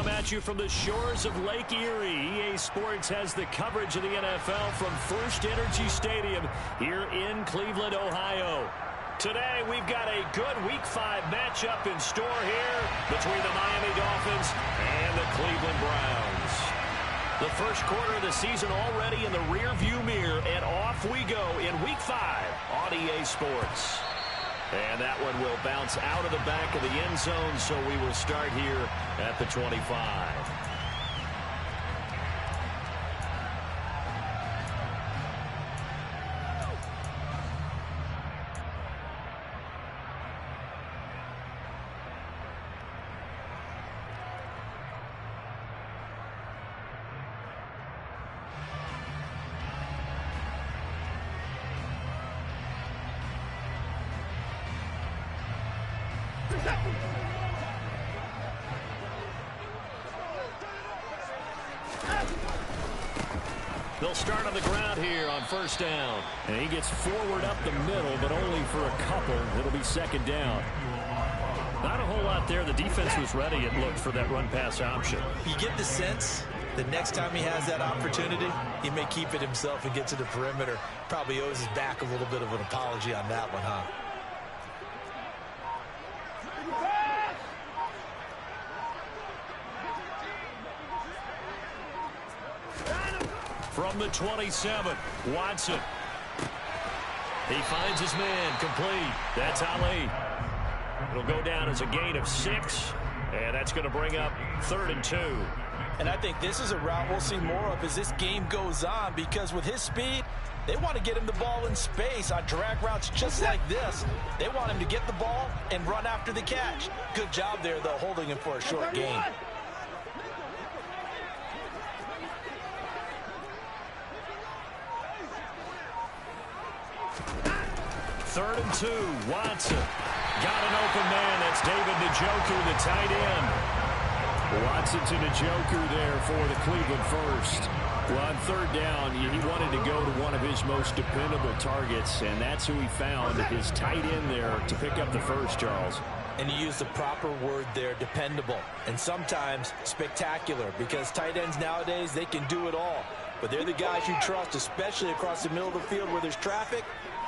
come at you from the shores of Lake Erie. EA Sports has the coverage of the NFL from First Energy Stadium here in Cleveland, Ohio. Today, we've got a good Week 5 matchup in store here between the Miami Dolphins and the Cleveland Browns. The first quarter of the season already in the rearview mirror, and off we go in Week 5 on EA Sports. And that one will bounce out of the back of the end zone, so we will start here at the 25. They'll start on the ground here on first down. And he gets forward up the middle, but only for a couple. It'll be second down. Not a whole lot there. The defense was ready, it looked, for that run-pass option. You get the sense that next time he has that opportunity, he may keep it himself and get to the perimeter. Probably owes his back a little bit of an apology on that one, huh? From the 27, Watson. He finds his man, complete. That's Ali. It'll go down as a gain of 6, and that's going to bring up 3rd and 2. And I think this is a route we'll see more of as this game goes on, because with his speed, they want to get him the ball in space on drag routes just like this. They want him to get the ball and run after the catch. Good job there, though, holding him for a short gain. Third and 2, Watson. Got an open man. That's David Njoku, the tight end. Watson to Njoku there for the Cleveland first. Well, on third down, he wanted to go to one of his most dependable targets, and that's who he found, his tight end there, to pick up the first, Charles. And you use the proper word there, dependable, and sometimes spectacular, because tight ends nowadays, they can do it all. But they're the guys you trust, especially across the middle of the field where there's traffic.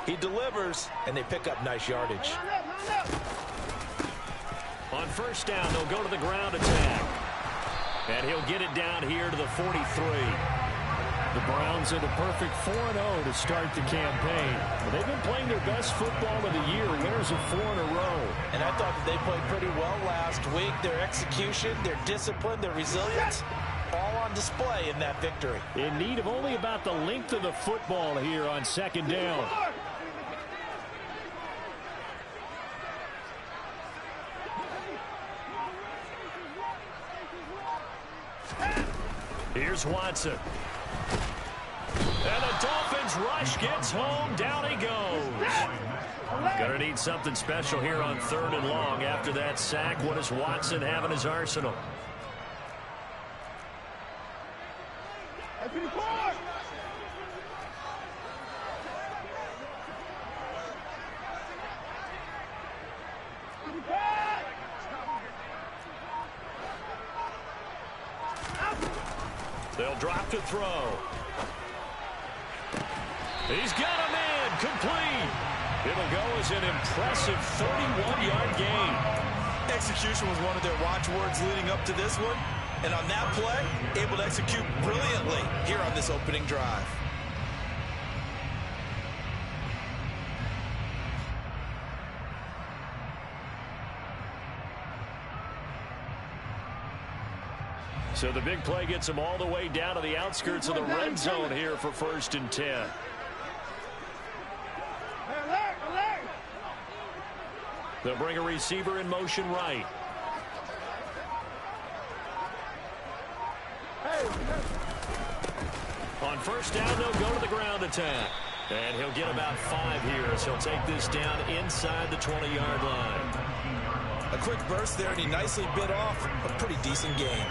He delivers, and they pick up nice yardage. On first down, they'll go to the ground attack. And he'll get it down here to the 43. The Browns at a perfect 4-0 to start the campaign. Well, they've been playing their best football of the year, winners of 4 in a row. And I thought that they played pretty well last week. Their execution, their discipline, their resilience, all on display in that victory. In need of only about the length of the football here on second down. Here's Watson. And the Dolphins rush gets home. Down he goes. Gonna need something special here on 3rd and long. After that sack, what does Watson have in his arsenal? They'll drop to throw. He's got a man, complete. It'll go as an impressive 31-yard gain. Execution was one of their watchwords leading up to this one. And on that play, able to execute brilliantly here on this opening drive. So the big play gets him all the way down to the outskirts of the red zone here for 1st and 10. They'll bring a receiver in motion right. On first down, they'll go to the ground attack. And he'll get about 5 here, so he'll take this down inside the 20-yard line. A quick burst there, and he nicely bit off a pretty decent gain.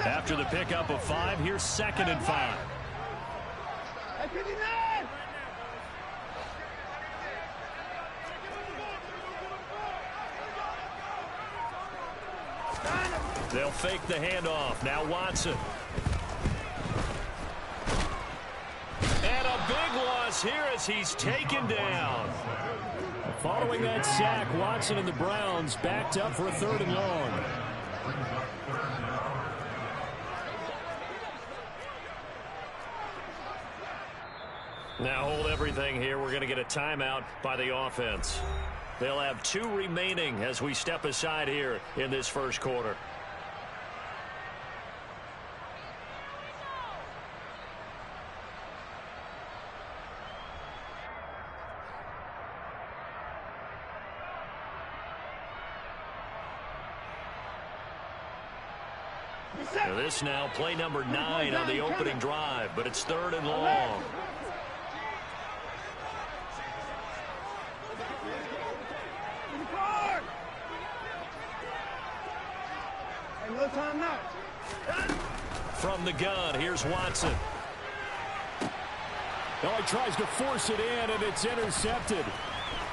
After the pickup of 5, here's 2nd and 5. They'll fake the handoff. Now Watson. And a big loss here as he's taken down. Following that sack, Watson and the Browns backed up for a 3rd and long. Now hold everything here. We're going to get a timeout by the offense. They'll have 2 remaining as we step aside here in this first quarter. This now play number 9 on the opening drive, but it's 3rd and long. From the gun, here's Watson. Oh, he tries to force it in, and it's intercepted.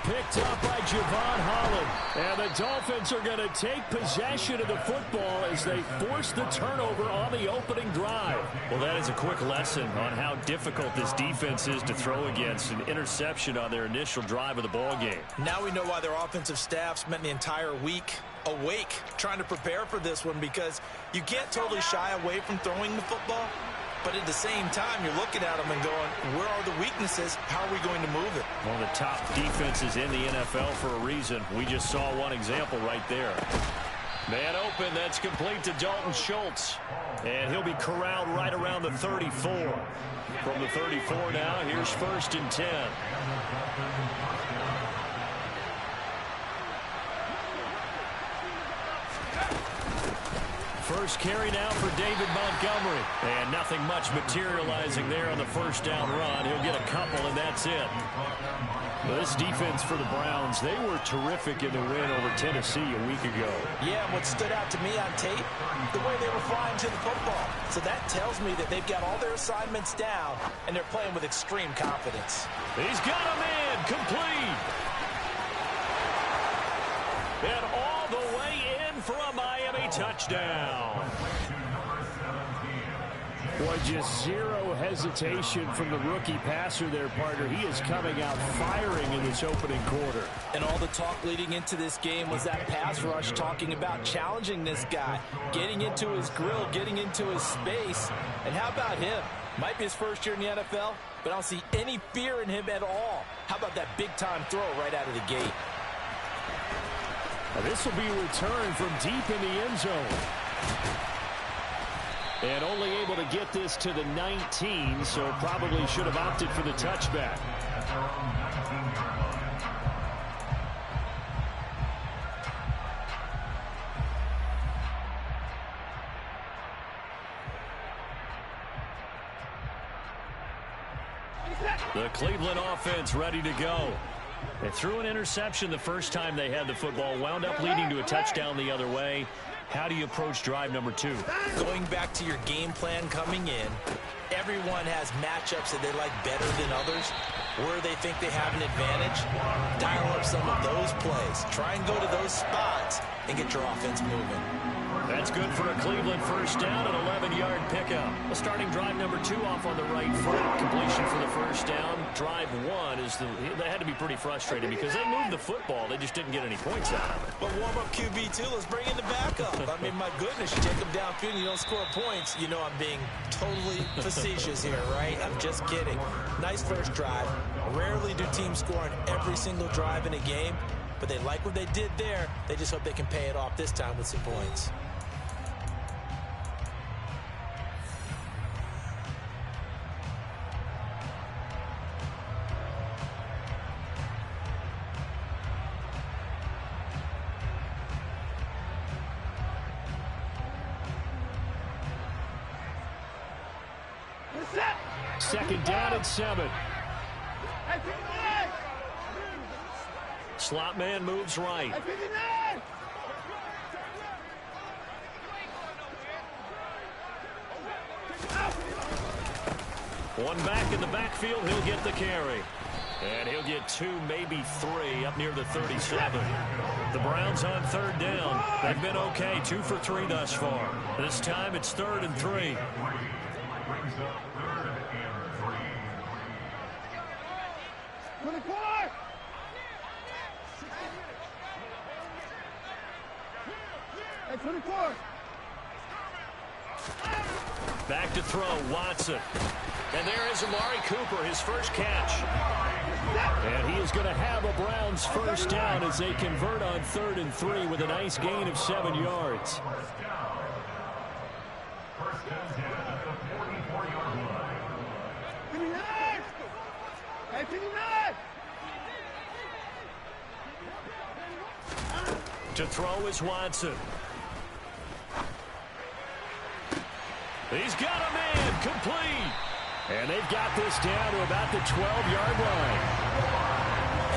Picked up by Javon Holland. And the Dolphins are going to take possession of the football as they force the turnover on the opening drive. Well, that is a quick lesson on how difficult this defense is to throw against. An interception on their initial drive of the ball game. Now we know why their offensive staff spent the entire week awake trying to prepare for this one, because you can't totally shy away from throwing the football. But at the same time, you're looking at them and going, where are the weaknesses? How are we going to move it? One of the top defenses in the NFL for a reason. We just saw one example right there. Man open, that's complete to Dalton Schultz. And he'll be corralled right around the 34. From the 34 now, here's 1st and 10. First carry now for David Montgomery. And nothing much materializing there on the first down run. He'll get a couple, and that's it. Well, this defense for the Browns, they were terrific in the win over Tennessee a week ago. Yeah, what stood out to me on tape, the way they were flying to the football. So that tells me that they've got all their assignments down, and they're playing with extreme confidence. He's got him in, complete. And all the way in for a Miami touchdown. Boy, just zero hesitation from the rookie passer there, partner. He is coming out firing in this opening quarter. And all the talk leading into this game was that pass rush, talking about challenging this guy, getting into his grill, getting into his space. And how about him? Might be his first year in the NFL, but I don't see any fear in him at all. How about that big-time throw right out of the gate? Now, this will be a return from deep in the end zone. And only able to get this to the 19, so probably should have opted for the touchback. The Cleveland offense ready to go. They threw an interception the first time they had the football, wound up leading to a touchdown the other way. How do you approach drive number 2? Going back to your game plan coming in, everyone has matchups that they like better than others, where they think they have an advantage. Dial up some of those plays. Try and go to those spots and get your offense moving. That's good for a Cleveland first down, an 11-yard pickup. Well, starting drive number 2 off on the right foot. Completion for the first down. Drive 1 is they had to be pretty frustrated because they moved the football. They just didn't get any points out of it. But warm-up QB2, let's bring in the backup. I mean, my goodness, you take them downfield and you don't score points. You know I'm being totally facetious here, right? I'm just kidding. Nice first drive. Rarely do teams score on every single drive in a game, but they like what they did there. They just hope they can pay it off this time with some points. Second down and 7. Slot man moves right. One back in the backfield. He'll get the carry. And he'll get 2, maybe 3 up near the 37. The Browns on 3rd down. They've been okay, 2 for 3 thus far. This time it's 3rd and 3. Back to throw, Watson. And there is Amari Cooper, his first catch. And he is going to have a Browns first down as they convert on 3rd and 3 with a nice gain of 7 yards. To throw is Watson. He's got a man, complete. And they've got this down to about the 12-yard line.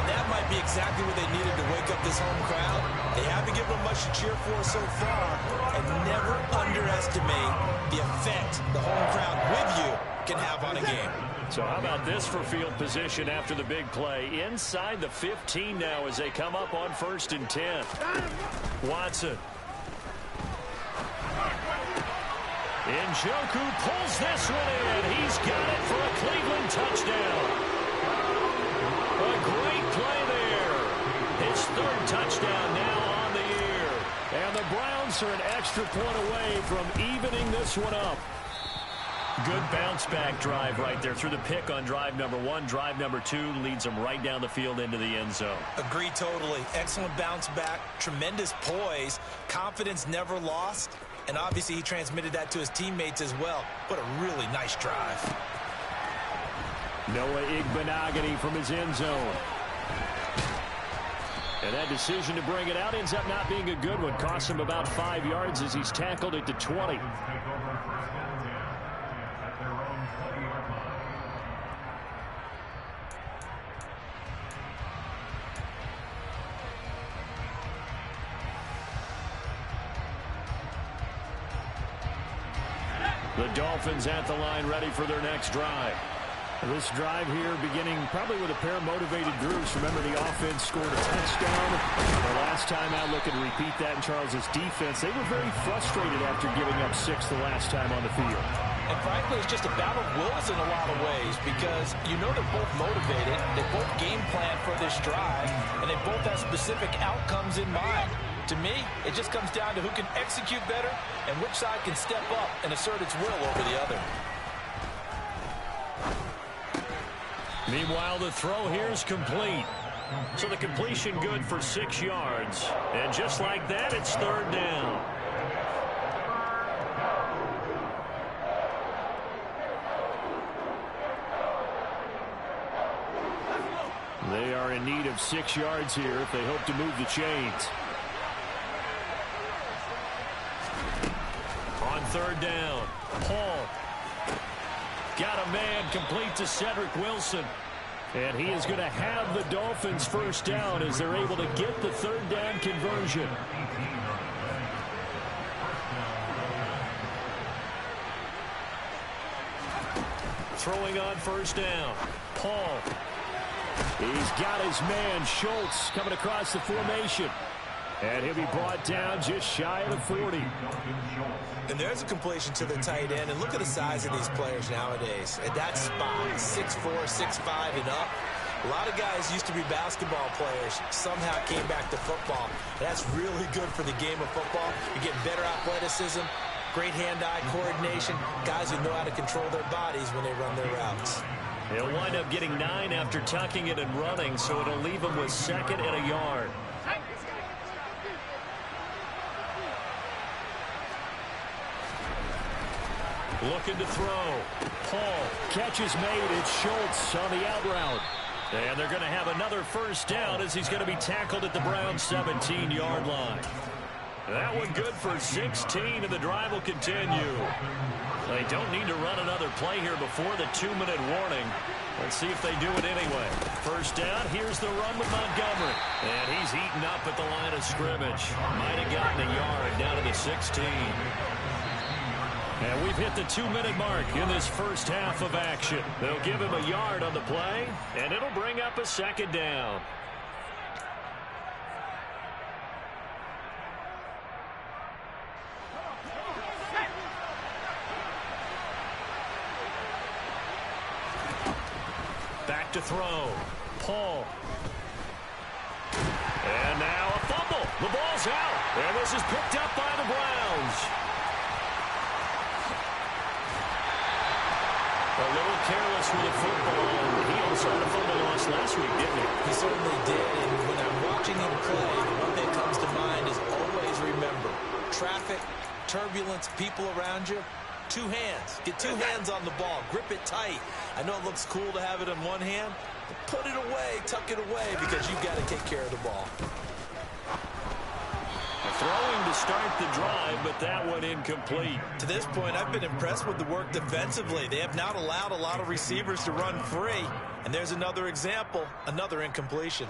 And that might be exactly what they needed to wake up this home crowd. They haven't given them much to cheer for so far. And never underestimate the effect the home crowd with you can have on a game. So how about this for field position after the big play? Inside the 15 now as they come up on 1st and 10. Watson. Njoku pulls this one in. He's got it for a Cleveland touchdown. A great play there. His 3rd touchdown now on the year. And the Browns are an extra point away from evening this one up. Good bounce-back drive right there through the pick on drive number 1. Drive number 2 leads them right down the field into the end zone. Agree totally. Excellent bounce-back, tremendous poise, confidence never lost, and obviously he transmitted that to his teammates as well. What a really nice drive. Noah Igbenogany from his end zone. And that decision to bring it out ends up not being a good one. Costs him about 5 yards as he's tackled at the 20. The Dolphins at the line ready for their next drive. This drive here beginning probably with a pair of motivated groups. Remember, the offense scored a touchdown. The last time out, looking to repeat that in Charles's defense. They were very frustrated after giving up 6 the last time on the field. And frankly, it's just a battle of wills in a lot of ways because you know they're both motivated. They both game plan for this drive, and they both have specific outcomes in mind. To me, it just comes down to who can execute better and which side can step up and assert its will over the other. Meanwhile, the throw here is complete. So the completion good for 6 yards. And just like that, it's 3rd down. They are in need of 6 yards here if they hope to move the chains. On 3rd down, Paul. Got a man, complete to Cedric Wilson. And he is going to have the Dolphins first down as they're able to get the 3rd down conversion. Throwing on 1st down, Paul. He's got his man, Schultz, coming across the formation. And he'll be brought down just shy of the 40. And there's a completion to the tight end. And look at the size of these players nowadays. At that spot, 6'4", 6'5", and up. A lot of guys used to be basketball players, somehow came back to football. And that's really good for the game of football. You get better athleticism, great hand-eye coordination, guys who know how to control their bodies when they run their routes. He'll wind up getting 9 after tucking it and running, so it'll leave him with 2nd and a yard. Looking to throw. Paul. Catch is made. It's Schultz on the out route. And they're going to have another first down as he's going to be tackled at the Browns' 17-yard line. That one good for 16, and the drive will continue. They don't need to run another play here before the 2-minute warning. Let's see if they do it anyway. First down, here's the run with Montgomery. And he's eaten up at the line of scrimmage. Might have gotten a yard down to the 16. And we've hit the 2-minute mark in this first half of action. They'll give him a yard on the play, and it'll bring up a second down. Back to throw. Paul. And now a fumble. The ball's out. And this is picked up by the Browns. A little careless with the football. He also had a fumble loss last week, didn't he? He certainly did. And when I'm watching him play, the one thing that comes to mind is always remember. Traffic, turbulence, people around you. 2 hands. Get 2 hands on the ball. Grip it tight. I know it looks cool to have it in one hand, but put it away, tuck it away, because you've got to take care of the ball. Throwing to start the drive, but that one incomplete. To this point, I've been impressed with the work defensively. They have not allowed a lot of receivers to run free. And there's another example, another incompletion.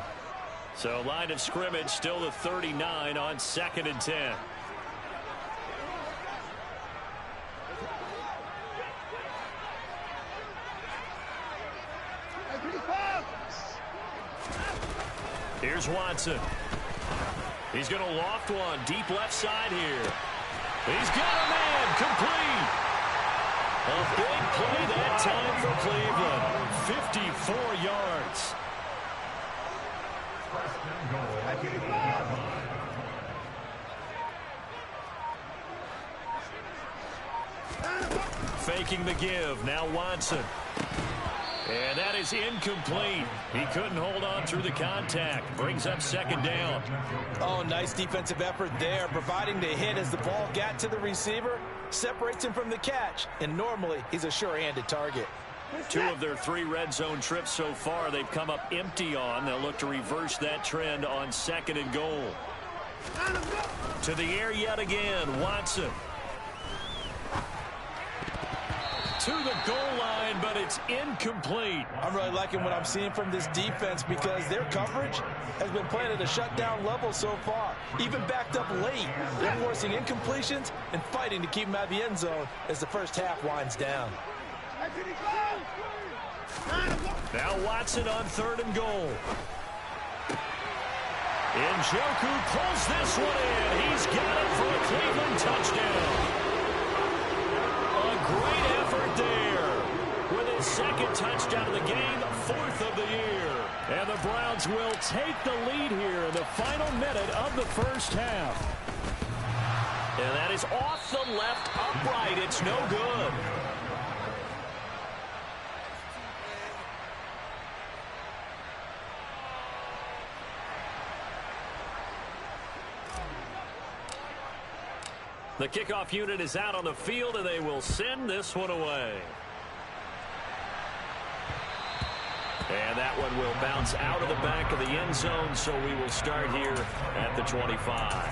So line of scrimmage still the 39 on 2nd and 10. Here's Watson. He's going to loft one deep left side here. He's got a man complete. A big play that time for Cleveland. 54 yards. Faking the give. Now Watson. And that is incomplete. He couldn't hold on through the contact. Brings up 2nd down. Oh, nice defensive effort there, providing the hit as the ball got to the receiver, separates him from the catch, and normally he's a sure-handed target. 2 of their 3 red zone trips so far they've come up empty on. They'll look to reverse that trend on 2nd and goal. To the air yet again, Watson. To the goal line, but it's incomplete. I'm really liking what I'm seeing from this defense because their coverage has been playing at a shutdown level so far. Even backed up late, they're forcing incompletions and fighting to keep them out of the end zone as the first half winds down. Now Watson on 3rd and goal. Njoku pulls this one in. He's got it for a Cleveland touchdown. Great effort there. With his 2nd touchdown of the game, 4th of the year. And the Browns will take the lead here in the final minute of the first half. And that is off the left upright. It's no good. The kickoff unit is out on the field, and they will send this one away. And that one will bounce out of the back of the end zone, so we will start here at the 25.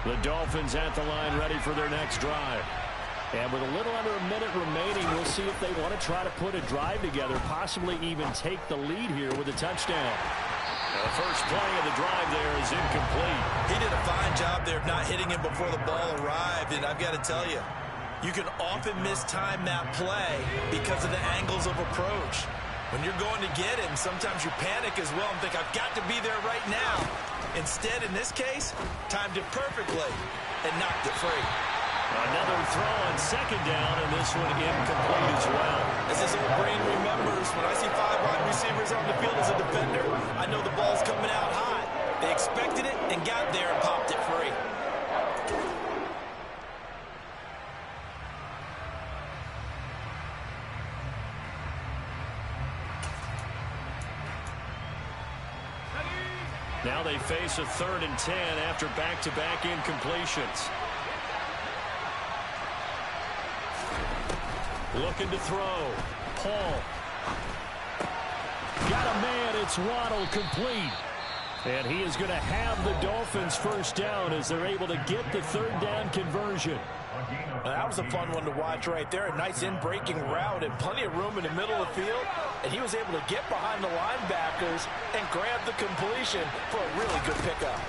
The Dolphins at the line ready for their next drive. And with a little under a minute remaining, we'll see if they want to try to put a drive together, possibly even take the lead here with a touchdown. The first play of the drive there is incomplete. He did a fine job there of not hitting him before the ball arrived, and I've got to tell you, you can often mistime that play because of the angles of approach. When you're going to get him, sometimes you panic as well and think, I've got to be there right now. Instead, in this case, timed it perfectly and knocked it free. Another throw on 2nd down, and this one incomplete as well. As this old brain remembers, when I see 5 wide receivers on the field as a defender, I know the ball's coming out hot. They expected it and got there and popped it free. Now they face a 3rd and 10 after back-to-back incompletions. Looking to throw. Paul. Got a man. It's Waddle complete. And he is going to have the Dolphins first down as they're able to get the 3rd down conversion. That was a fun one to watch right there. A nice in-breaking route and plenty of room in the middle of the field. And he was able to get behind the linebackers and grab the completion for a really good pickup.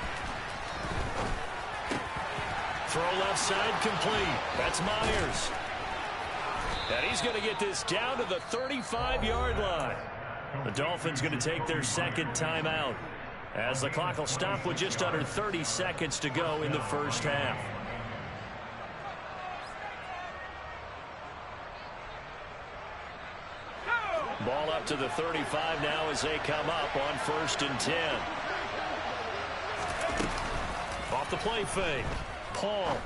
Throw left side complete. That's Myers. And he's going to get this down to the 35-yard line. The Dolphins going to take their second timeout, as the clock will stop with just under 30 seconds to go in the first half. Ball up to the 35 now as they come up on 1st and 10. Off the play fake. Paul.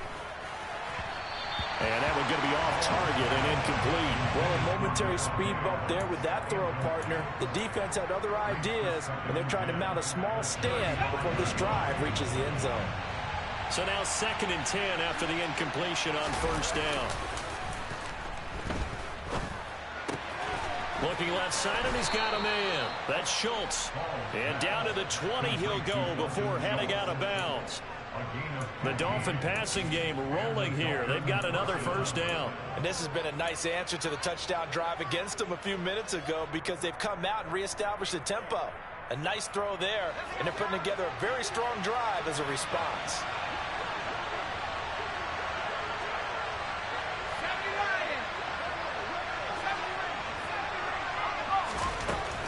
And that one going to be off target and incomplete. Well, a momentary speed bump there with that throw, partner. The defense had other ideas, and they're trying to mount a small stand before this drive reaches the end zone. So now 2nd and 10 after the incompletion on 1st down. Looking left side, and he's got a man. That's Schultz. And down to the 20 he'll go before heading out of bounds. The Dolphin passing game rolling here. They've got another 1st down. And this has been a nice answer to the touchdown drive against them a few minutes ago, because they've come out and reestablished the tempo. A nice throw there, and they're putting together a very strong drive as a response.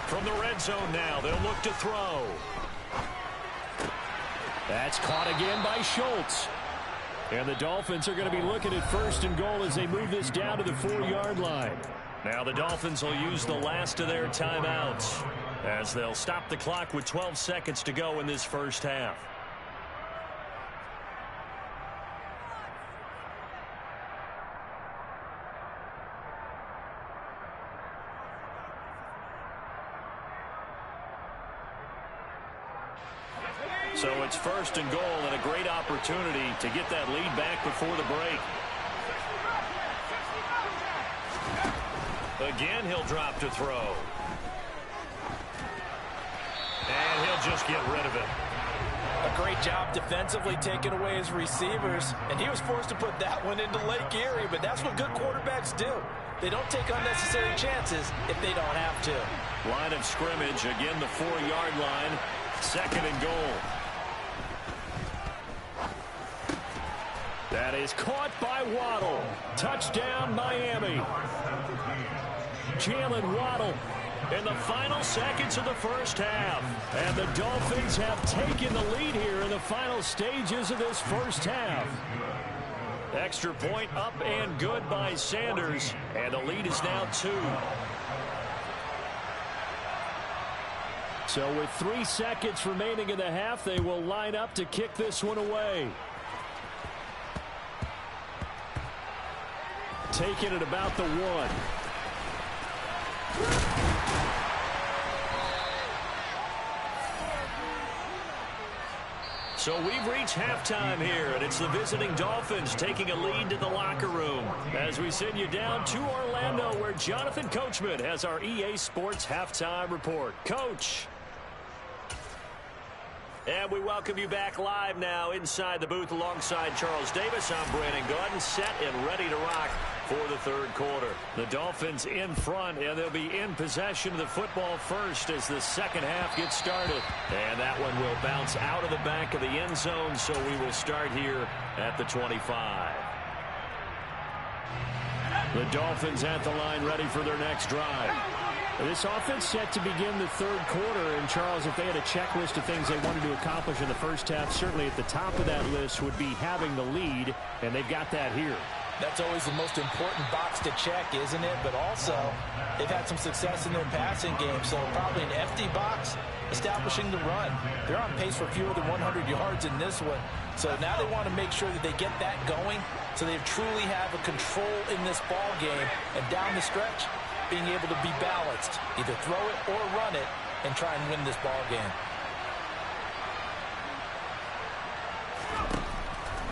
From the red zone now, they'll look to throw. That's caught again by Schultz. And the Dolphins are going to be looking at 1st and goal as they move this down to the 4-yard line. Now the Dolphins will use the last of their timeouts, as they'll stop the clock with 12 seconds to go in this first half. So it's 1st and goal, and a great opportunity to get that lead back before the break. Again, he'll drop to throw. And he'll just get rid of it. A great job defensively taking away his receivers, and he was forced to put that one into Lake Erie, but that's what good quarterbacks do. They don't take unnecessary chances if they don't have to. Line of scrimmage, again the 4-yard line, 2nd and goal. That is caught by Waddle. Touchdown, Miami. Jalen Waddle in the final seconds of the first half. And the Dolphins have taken the lead here in the final stages of this first half. Extra point up and good by Sanders. And the lead is now 2. So with 3 seconds remaining in the half, they will line up to kick this one away. Taking it about the 1. So we've reached halftime here, and it's the visiting Dolphins taking a lead to the locker room as we send you down to Orlando, where Jonathan Coachman has our EA Sports halftime report. Coach. And we welcome you back live now inside the booth alongside Charles Davis. I'm Brandon Gordon, set and ready to rock for the 3rd quarter. The Dolphins in front, and they'll be in possession of the football first as the second half gets started. And that one will bounce out of the back of the end zone, so we will start here at the 25. The Dolphins at the line ready for their next drive. This offense set to begin the 3rd quarter, and Charles, if they had a checklist of things they wanted to accomplish in the first half, certainly at the top of that list would be having the lead, and they've got that here. That's always the most important box to check, isn't it? But also, they've had some success in their passing game, so probably an empty box, establishing the run. They're on pace for fewer than 100 yards in this one, so now they want to make sure that they get that going, so they truly have a control in this ball game, and down the stretch, being able to be balanced, either throw it or run it, and try and win this ball game.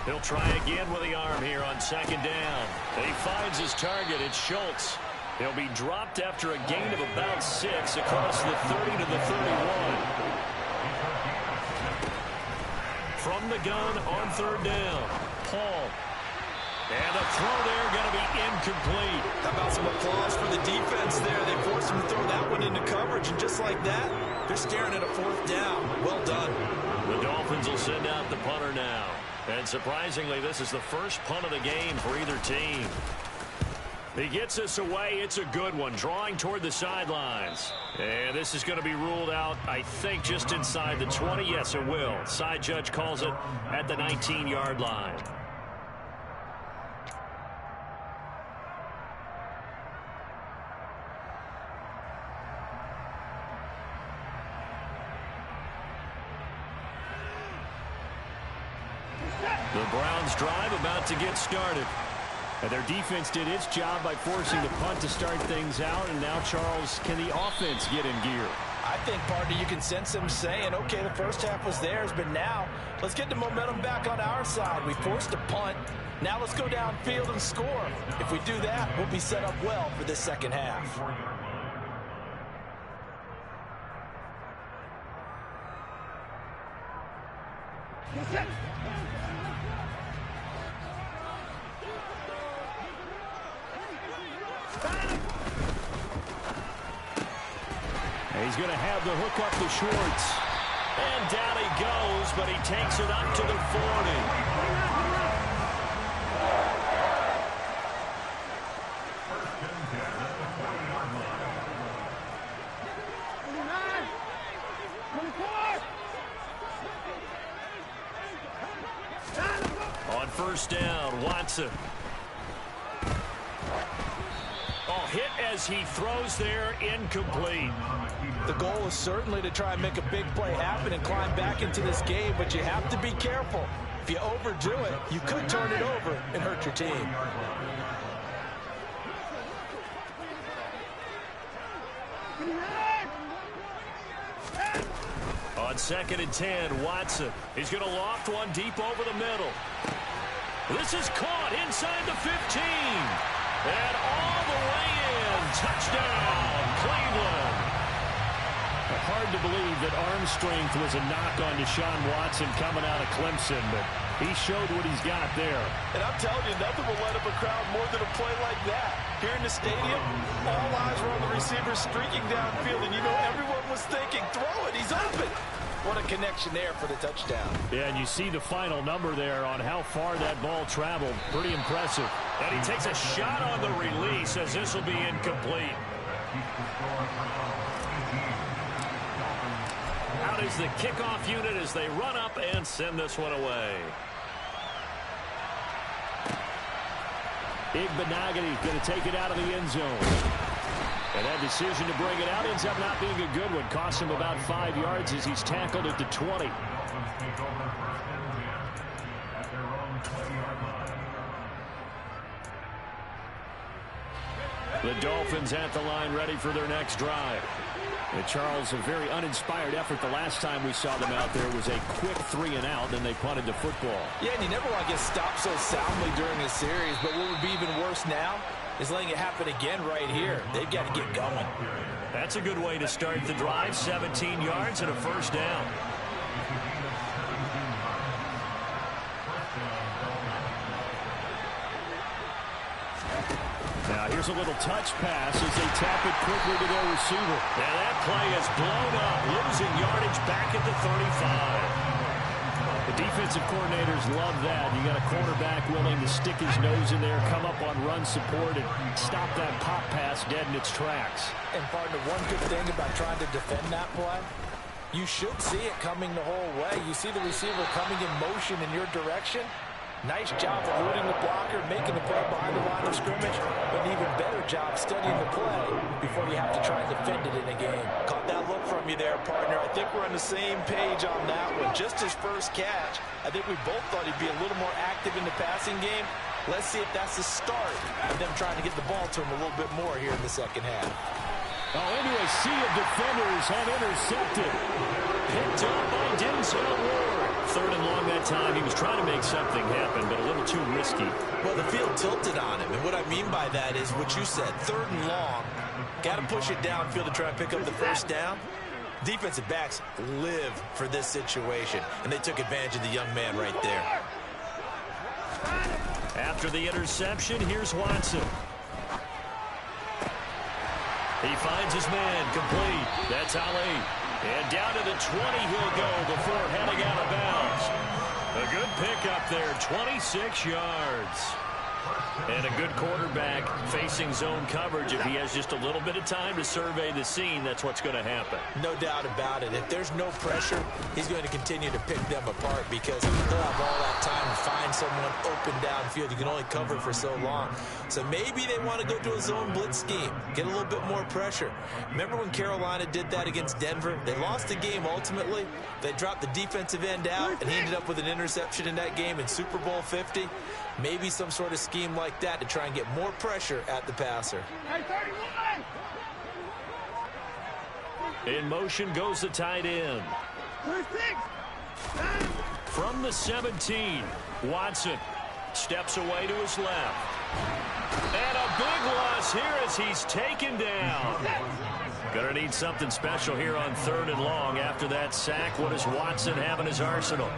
He'll try again with the arm here on 2nd down. And he finds his target. It's Schultz. He'll be dropped after a gain of about 6 across the 30 to the 31. From the gun on 3rd down, Paul. And the throw there going to be incomplete. How about some applause for the defense there? They forced him to throw that one into coverage, and just like that, they're staring at a 4th down. Well done. The Dolphins will send out the punter now. And surprisingly, this is the first punt of the game for either team. He gets this away. It's a good one, drawing toward the sidelines. And this is going to be ruled out, I think, just inside the 20. Yes, it will. Side judge calls it at the 19-yard line. The Browns drive about to get started. And their defense did its job by forcing the punt to start things out. And now, Charles, can the offense get in gear? I think, partner, you can sense them saying, okay, the first half was theirs, but now let's get the momentum back on our side. We forced a punt. Now let's go downfield and score. If we do that, we'll be set up well for this second half. He's going to have the hook up to Schwartz. And down he goes, but he takes it up to the 40. On first down, Watson. Oh, hit as he throws there, incomplete. The goal is certainly to try and make a big play happen and climb back into this game, but you have to be careful. If you overdo it, you could turn it over and hurt your team. On 2nd and 10, Watson. He's going to loft one deep over the middle. This is caught inside the 15. And all the way in. Touchdown, Cleveland. Hard to believe that arm strength was a knock on Deshaun Watson coming out of Clemson, but he showed what he's got there. And I'm telling you, nothing will light up a crowd more than a play like that. Here in the stadium, all eyes were on the receiver streaking downfield, and you know everyone was thinking, throw it, he's open. What a connection there for the touchdown. Yeah, and you see the final number there on how far that ball traveled. Pretty impressive. And he takes a shot on the release as this will be incomplete. Out is the kickoff unit as they run up and send this one away. Igbenogany going to take it out of the end zone. And that decision to bring it out ends up not being a good one. Costs him about 5 yards as he's tackled at the 20. The Dolphins at the line ready for their next drive. And Charles, a very uninspired effort the last time we saw them out there was a quick 3 and out, then they punted the football. Yeah, and you never want to get stopped so soundly during a series, but what would be even worse now is letting it happen again right here. They've got to get going. That's a good way to start the drive. 17 yards and a first down. Now here's a little touch pass as they tap it quickly to their receiver. And that play is blown up, losing yardage back at the 35. The defensive coordinators love that. You got a quarterback willing to stick his nose in there, come up on run support, and stop that pop pass dead in its tracks. And partner, one good thing about trying to defend that play, you should see it coming the whole way. You see the receiver coming in motion in your direction. Nice job of eluding the blocker, making the play behind the line of scrimmage, but an even better job studying the play before you have to try and defend it in a game. Caught that look from you there, partner. I think we're on the same page on that one. Just his first catch, I think we both thought he'd be a little more active in the passing game. Let's see if that's the start of them trying to get the ball to him a little bit more here in the second half. Oh, into a sea of defenders and intercepted. Picked up by Denzel Ward. 3rd and long that time. He was trying to make something happen, but a little too risky. Well, the field tilted on him, and what I mean by that is what you said, 3rd and long. Got to push it downfield to try and pick up the first down. Defensive backs live for this situation, and they took advantage of the young man right there. After the interception, here's Watson. He finds his man, complete. That's Ali. And down to the 20 he'll go before heading out of bounds. A good pickup there, 26 yards. And a good quarterback facing zone coverage. If he has just a little bit of time to survey the scene, that's what's going to happen. No doubt about it. If there's no pressure, he's going to continue to pick them apart because he'll have all that time to find someone open downfield. You can only cover for so long. So maybe they want to go to a zone blitz scheme, get a little bit more pressure. Remember when Carolina did that against Denver? They lost the game ultimately. They dropped the defensive end out, and he ended up with an interception in that game in Super Bowl 50. Maybe some sort of scheme like that to try and get more pressure at the passer. In motion goes the tight end. From the 17, Watson steps away to his left. And a big loss here as he's taken down. Gonna need something special here on 3rd and long. After that sack, what does Watson have in his arsenal?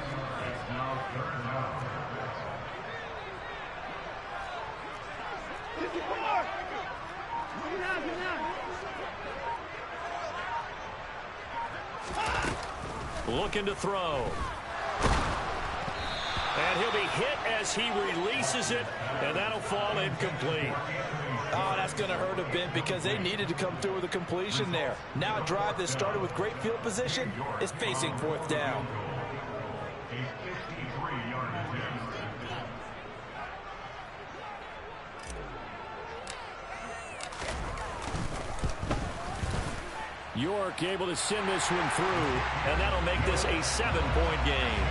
Looking to throw. And he'll be hit as he releases it, and that'll fall incomplete. Oh, that's going to hurt a bit because they needed to come through with a completion there. Now a drive that started with great field position is facing 4th down. York able to send this one through, and that'll make this a 7-point game.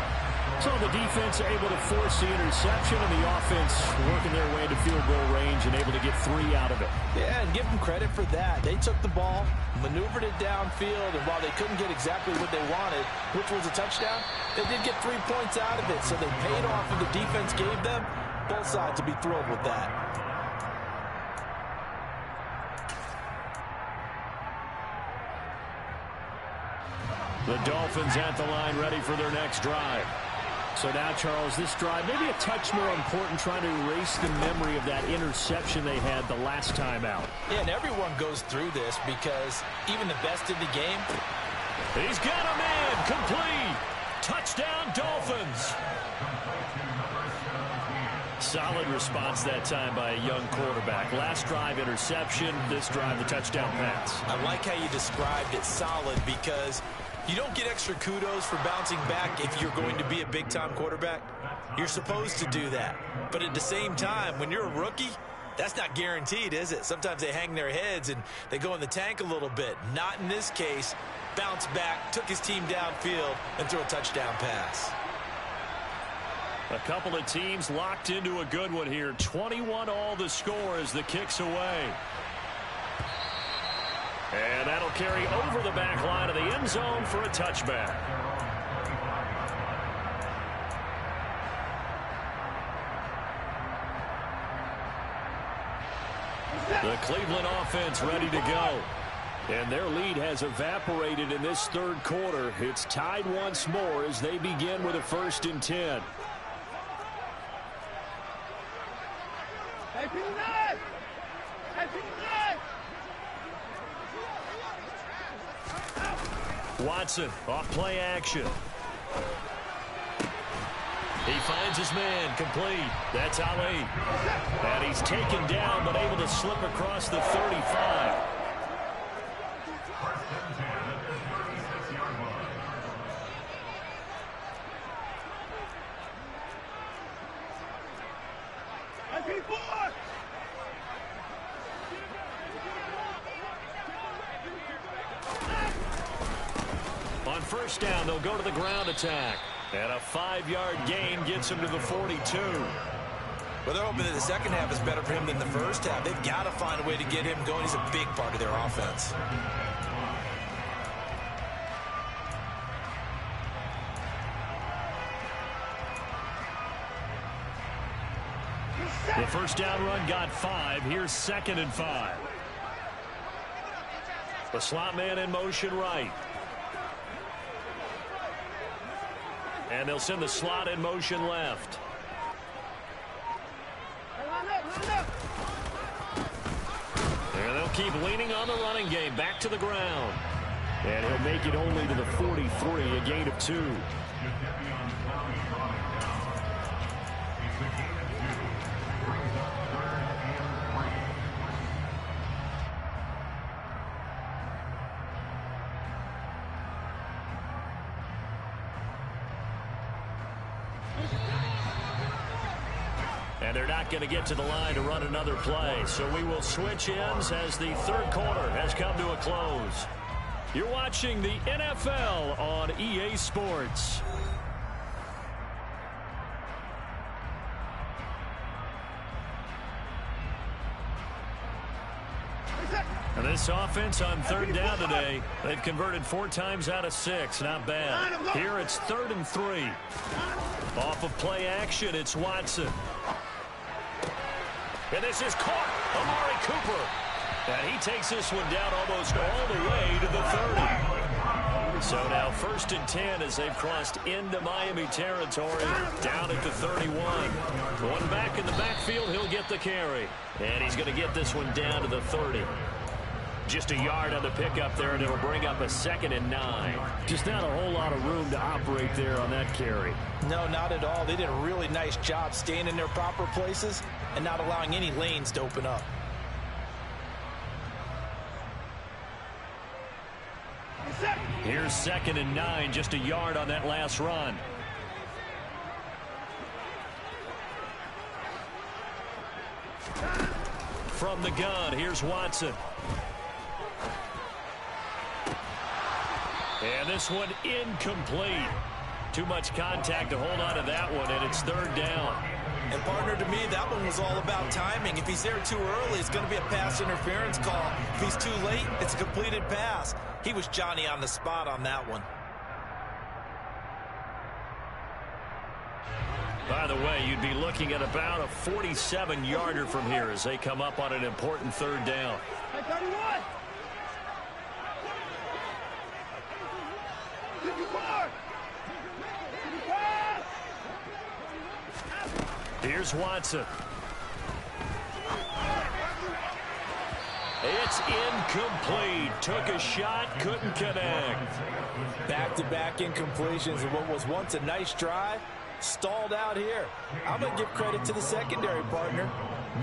So the defense able to force the interception, and the offense working their way to field goal range and able to get 3 out of it. Yeah, and give them credit for that. They took the ball, maneuvered it downfield, and while they couldn't get exactly what they wanted, which was a touchdown, they did get 3 points out of it. So they paid off what the defense gave them. Both sides will be thrilled with that. The Dolphins at the line, ready for their next drive. So now, Charles, this drive maybe a touch more important, trying to erase the memory of that interception they had the last time out. Yeah, and everyone goes through this because even the best in the game. He's got a man, complete. Touchdown, Dolphins. Solid response that time by a young quarterback. Last drive, interception. This drive, the touchdown pass. I like how you described it, solid, because you don't get extra kudos for bouncing back if you're going to be a big-time quarterback. You're supposed to do that. But at the same time, when you're a rookie, that's not guaranteed, is it? Sometimes they hang their heads and they go in the tank a little bit. Not in this case. Bounced back, took his team downfield, and threw a touchdown pass. A couple of teams locked into a good one here. 21-all the score as the kick's away. And that'll carry over the back line of the end zone for a touchback. The Cleveland offense ready to go. And their lead has evaporated in this 3rd quarter. It's tied once more as they begin with a 1st and 10. Watson off play action. He finds his man, complete. That's Ali. And he's taken down but able to slip across the 35. On 1st down, they'll go to the ground attack. And a 5-yard gain gets him to the 42. Well, they're hoping that the second half is better for him than the first half. They've got to find a way to get him going. He's a big part of their offense. The 1st down run got 5. Here's 2nd and 5. The slot man in motion right. And they'll send the slot in motion left. And they'll keep leaning on the running game. Back to the ground. And he'll make it only to the 43, a gain of 2. And they're not going to get to the line to run another play. So we will switch ends as the third quarter has come to a close. You're watching the NFL on EA Sports. And this offense on third down today, they've converted 4 times out of 6. Not bad. Here it's 3rd and 3. Off of play action, it's Watson. And this is caught. Amari Cooper. And he takes this one down almost all the way to the 30. So now 1st and 10 as they've crossed into Miami territory, down at the 31. One back in the backfield, he'll get the carry. And he's going to get this one down to the 30. Just a yard on the pickup there, and it'll bring up a 2nd and 9. Just not a whole lot of room to operate there on that carry. No, not at all. They did a really nice job staying in their proper places and not allowing any lanes to open up. Here's 2nd and 9, just a yard on that last run. From the gun, here's Watson. And this one incomplete. Too much contact to hold on to that one, and it's 3rd down. And, partner, to me, that one was all about timing. If he's there too early, it's going to be a pass interference call. If he's too late, it's a completed pass. He was Johnny on the spot on that one. By the way, you'd be looking at about a 47-yarder from here as they come up on an important 3rd down. Here's Watson. It's incomplete. Took a shot, couldn't connect. Back-to-back incompletions of what was once a nice drive. Stalled out here. I'm going to give credit to the secondary, partner.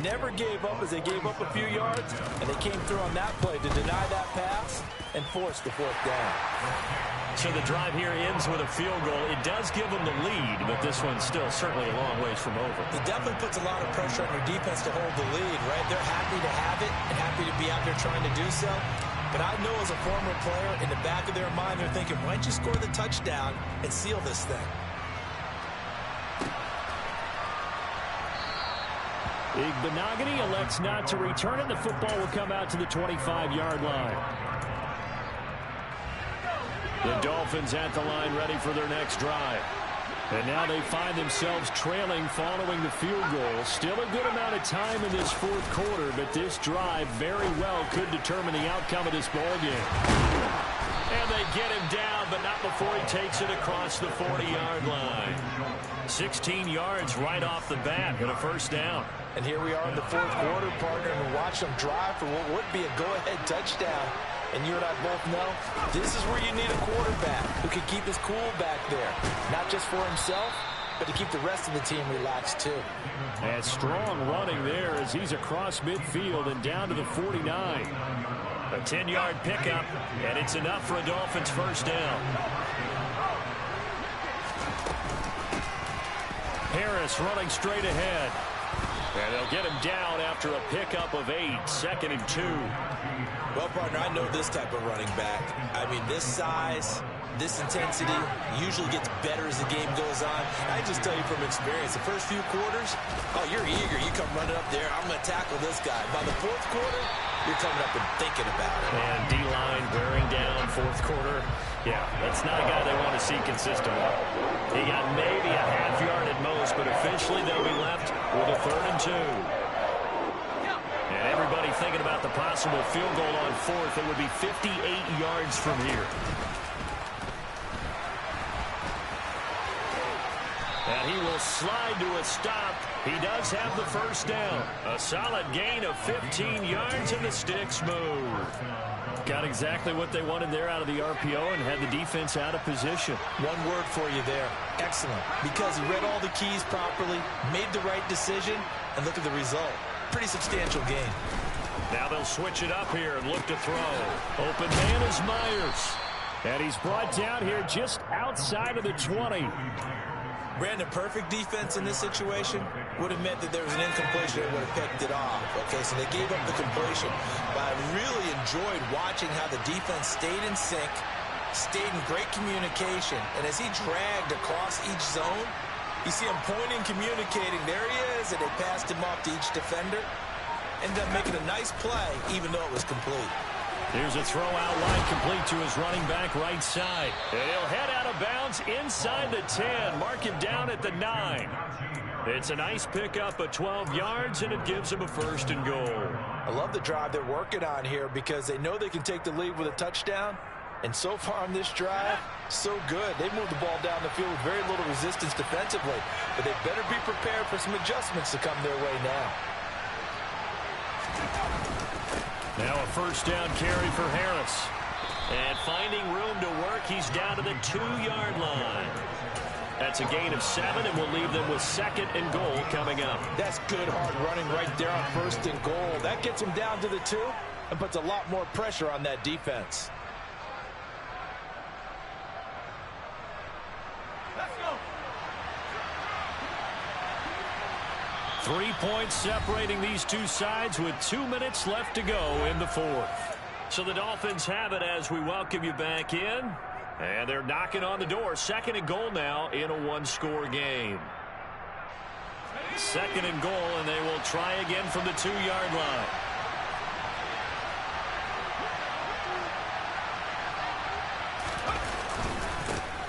Never gave up as they gave up a few yards, and they came through on that play to deny that pass and force the 4th down. So the drive here ends with a field goal. It does give them the lead, but this one's still certainly a long ways from over. It definitely puts a lot of pressure on your defense to hold the lead, right? They're happy to have it and happy to be out there trying to do so. But I know as a former player, in the back of their mind, they're thinking, why don't you score the touchdown and seal this thing? Igbenogany elects not to return it. The football will come out to the 25-yard line. The Dolphins at the line ready for their next drive. And now they find themselves trailing following the field goal. Still a good amount of time in this 4th quarter, but this drive very well could determine the outcome of this ballgame. And they get him down, but not before he takes it across the 40-yard line. 16 yards right off the bat and a 1st down. And here we are in the 4th quarter, partner, and we watch them drive for what would be a go-ahead touchdown. And you and I both know this is where you need a quarterback who can keep his cool back there. Not just for himself, but to keep the rest of the team relaxed too. And strong running there as he's across midfield and down to the 49. A 10-yard pickup, and it's enough for a Dolphins 1st down. Harris running straight ahead. And they'll get him down after a pickup of 8, 2nd and 2. Well, partner, I know this type of running back. I mean, this size, this intensity usually gets better as the game goes on. I just tell you from experience, the first few quarters, oh, you're eager. You come running up there. I'm going to tackle this guy. By the 4th quarter, you're coming up and thinking about it. And D-line bearing down 4th quarter. Yeah, that's not a guy they want to see consistently. He got maybe a half yard at most, but officially they'll be left with a 3rd and 2. And everybody thinking about the possible field goal on 4th. It would be 58 yards from here. And he will slide to a stop He does have the first down. A solid gain of 15 yards, and the sticks move. Got exactly what they wanted there out of the RPO and had the defense out of position. One word for you there. Excellent. Because he read all the keys properly, made the right decision, and look at the result. Pretty substantial gain. Now they'll switch it up here and look to throw. Open man is Myers. And he's brought down here just outside of the 20. Brandon, perfect defense in this situation would have meant that there was an incompletion that would have picked it off. Okay, so they gave up the completion. But I really enjoyed watching how the defense stayed in sync, stayed in great communication. And as he dragged across each zone, you see him pointing, communicating. There he is, and they passed him off to each defender. Ended up making a nice play, even though it was complete. Here's a throw out line complete to his running back right side. And he'll head out of bounds inside the 10. Mark him down at the 9. It's a nice pickup of 12 yards, and it gives him a 1st and goal. I love the drive they're working on here because they know they can take the lead with a touchdown. And so far on this drive, so good. They moved the ball down the field with very little resistance defensively. But they better be prepared for some adjustments to come their way now. Now a 1st down carry for Harris. And finding room to work, he's down to the 2-yard line. That's a gain of 7, and we'll leave them with 2nd and goal coming up. That's good hard running right there on 1st and goal. That gets him down to the 2 and puts a lot more pressure on that defense. Let's go. 3 points separating these two sides with 2 minutes left to go in the 4th. So the Dolphins have it as we welcome you back in. And they're knocking on the door. 2nd and goal now in a 1-score game. 2nd and goal, and they will try again from the 2-yard line.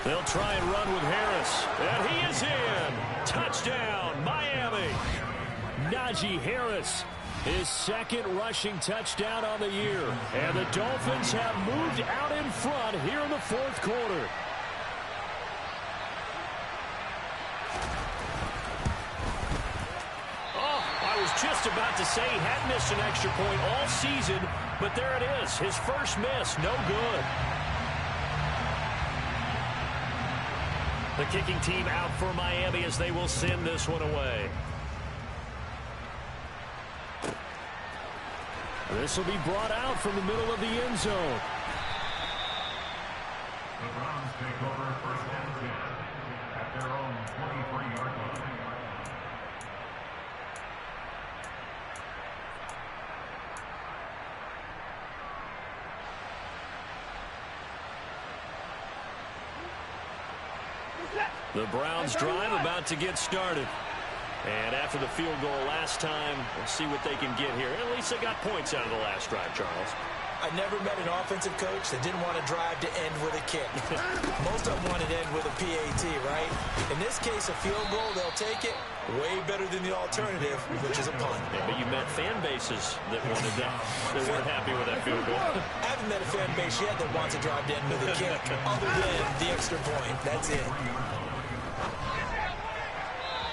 They'll try and run with Harris. And he is in. Touchdown, Miami. Najee Harris, his 2nd rushing touchdown on the year. And the Dolphins have moved out in front here in the 4th quarter. Oh, I was just about to say he hadn't missed an extra point all season, but there it is. His first miss, no good. The kicking team out for Miami as they will send this one away. This will be brought out from the middle of the end zone. The Browns take over 1st and 10 at their own 23-yard line. The Browns drive about to get started. And after the field goal last time, we'll see what they can get here. At least they got points out of the last drive, Charles. I never met an offensive coach that didn't want to drive to end with a kick. Most of them want to end with a PAT, right? In this case, a field goal, they'll take it. Way better than the alternative, which is a punt. Yeah, but you met fan bases that wanted that. They weren't happy with that field goal. I haven't met a fan base yet that wants to drive to end with a kick, other than the extra point. That's it.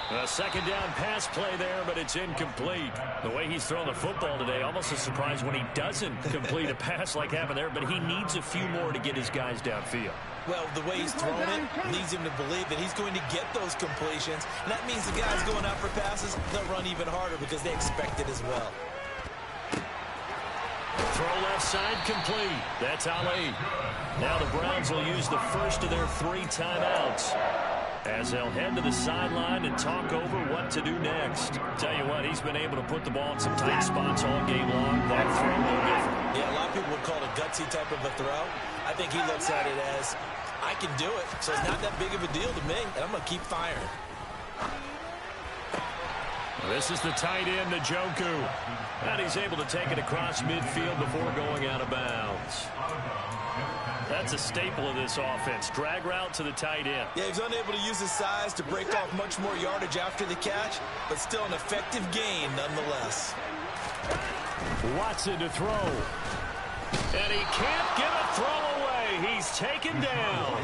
A 2nd down pass play there, but it's incomplete. The way he's thrown the football today, almost a surprise when he doesn't complete a pass like happened there, but he needs a few more to get his guys downfield. Well, the way he's thrown it leads him to believe that he's going to get those completions. And that means the guys going out for passes, they'll run even harder because they expect it as well. Throw left side complete. That's Ali. Now the Browns will use the first of their 3 timeouts as they'll head to the sideline and talk over what to do next. Tell you what, he's been able to put the ball in some tight spots all game long. That throw no different. Yeah, a lot of people would call it a gutsy type of a throw. I think he looks at it as, I can do it, so it's not that big of a deal to me, and I'm going to keep firing. This is the tight end, Njoku. And he's able to take it across midfield before going out of bounds. That's a staple of this offense. Drag route to the tight end. Yeah, he's unable to use his size to break off much more yardage after the catch, but still an effective gain nonetheless. Watson to throw. And he can't get a throw away. He's taken down.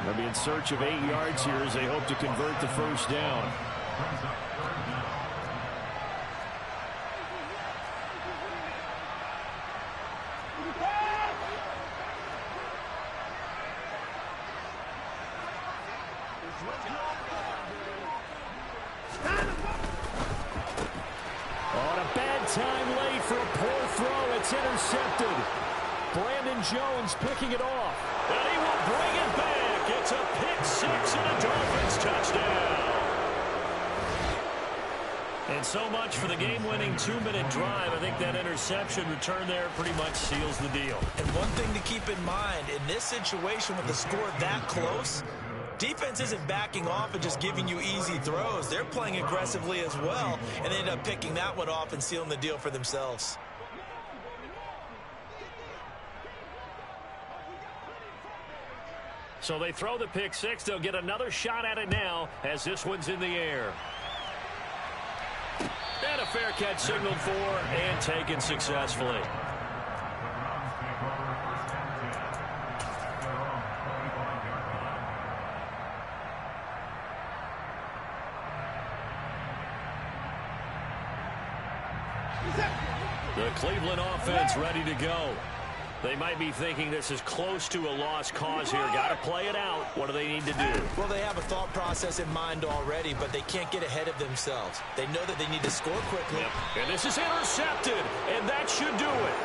They'll be in search of 8 yards here as they hope to convert the first down. brings up third down. On a bad time late for a poor throw. It's intercepted. Brandon Jones picking it off. And he will bring it back. It's a pick six and a Dolphins touchdown. And so much for the game-winning 2-minute drive. I think that interception return there pretty much seals the deal. And one thing to keep in mind, in this situation with the score that close, defense isn't backing off and just giving you easy throws. They're playing aggressively as well, and they end up picking that one off and sealing the deal for themselves. So they throw the pick six. They'll get another shot at it now as this one's in the air. And a fair catch signaled for and taken successfully. The Cleveland offense ready to go. They might be thinking this is close to a lost cause here. Got to play it out. What do they need to do? Well, they have a thought process in mind already, but they can't get ahead of themselves. They know that they need to score quickly. Yep. And this is intercepted, and that should do it.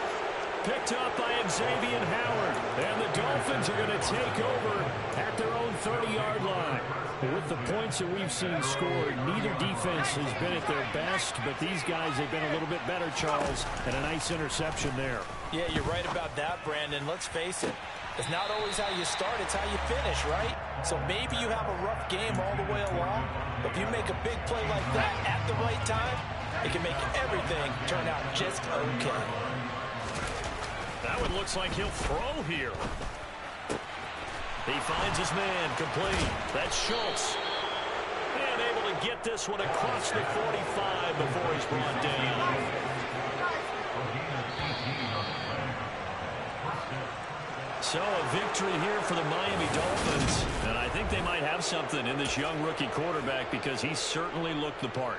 Picked up by Xavier Howard. And the Dolphins are going to take over at their own 30-yard line. With the points that we've seen scored, neither defense has been at their best, but these guys have been a little bit better, Charles, and a nice interception there. Yeah, you're right about that, Brandon. Let's face it. It's not always how you start, it's how you finish, right? So maybe you have a rough game all the way along, but if you make a big play like that at the right time, it can make everything turn out just okay. That one looks like he'll throw here. He finds his man complete. That's Schultz. And able to get this one across the 45 before he's brought down. So a victory here for the Miami Dolphins. And I think they might have something in this young rookie quarterback because he certainly looked the part.